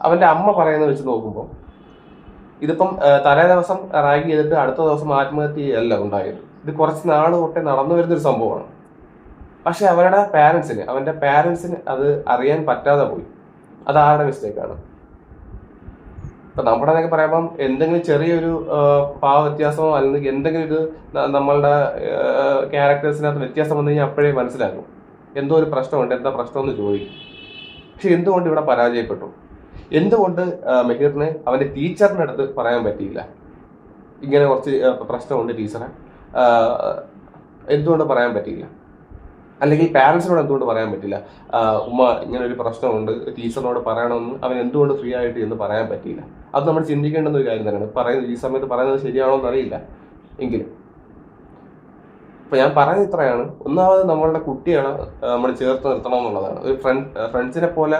അവന്റെ അമ്മ പറയുന്നത് വെച്ച് നോക്കുമ്പോൾ ഇതിപ്പം തലേ ദിവസം റാഗ് ചെയ്തിട്ട് അടുത്ത ദിവസം ആത്മഹത്യയല്ല ഉണ്ടായത്. ഇത് കുറച്ച് നാൾ തൊട്ടേ നടന്നു വരുന്നൊരു സംഭവമാണ്. പക്ഷെ അവന്റെ പാരന്റ്സിന് അത് അറിയാൻ പറ്റാതെ പോയി. അത് ആരുടെ മിസ്റ്റേക്കാണ്? ഇപ്പൊ നമ്മുടെ എന്നൊക്കെ പറയുമ്പം എന്തെങ്കിലും ചെറിയൊരു ഭാവ വ്യത്യാസമോ അല്ലെങ്കിൽ എന്തെങ്കിലും ഇത് നമ്മളുടെ ക്യാരക്ടേഴ്സിനകത്ത് വ്യത്യാസം വന്നു കഴിഞ്ഞാൽ അപ്പോഴേ മനസ്സിലാക്കും എന്തോ ഒരു പ്രശ്നമുണ്ട്, എന്താ പ്രശ്നം എന്ന് ചോദിക്കും. പക്ഷെ എന്തുകൊണ്ട് ഇവിടെ പരാജയപ്പെട്ടു? എന്തുകൊണ്ട് മെഹീറിന് അവന്റെ ടീച്ചറിന്റെ അടുത്ത് പറയാൻ പറ്റിയില്ല ഇങ്ങനെ കുറച്ച് പ്രശ്നമുണ്ട് ടീച്ചറെ? എന്തുകൊണ്ട് പറയാൻ പറ്റിയില്ല? അല്ലെങ്കിൽ പാരന്റ്സിനോട് എന്തുകൊണ്ട് പറയാൻ പറ്റില്ല? ഉമ്മ ഇങ്ങനെ ഒരു പ്രശ്നമുണ്ട്, ടീച്ചറിനോട് പറയണമെന്ന് അവൻ എന്തുകൊണ്ട് ഫ്രീ ആയിട്ട് എന്ന് പറയാൻ പറ്റിയില്ല? അത് നമ്മൾ ചിന്തിക്കേണ്ടുന്ന ഒരു കാര്യം തന്നെയാണ്. ഈ സമയത്ത് പറയുന്നത് ശരിയാണോ എന്നറിയില്ല എങ്കിലും. അപ്പൊ ഞാൻ പറയുന്നത് ഇത്രയാണ്. ഒന്നാമത് നമ്മളുടെ കുട്ടികളെ നമ്മൾ ചേർത്ത് നിർത്തണം എന്നുള്ളതാണ്. ഒരു ഫ്രണ്ട്സിനെ പോലെ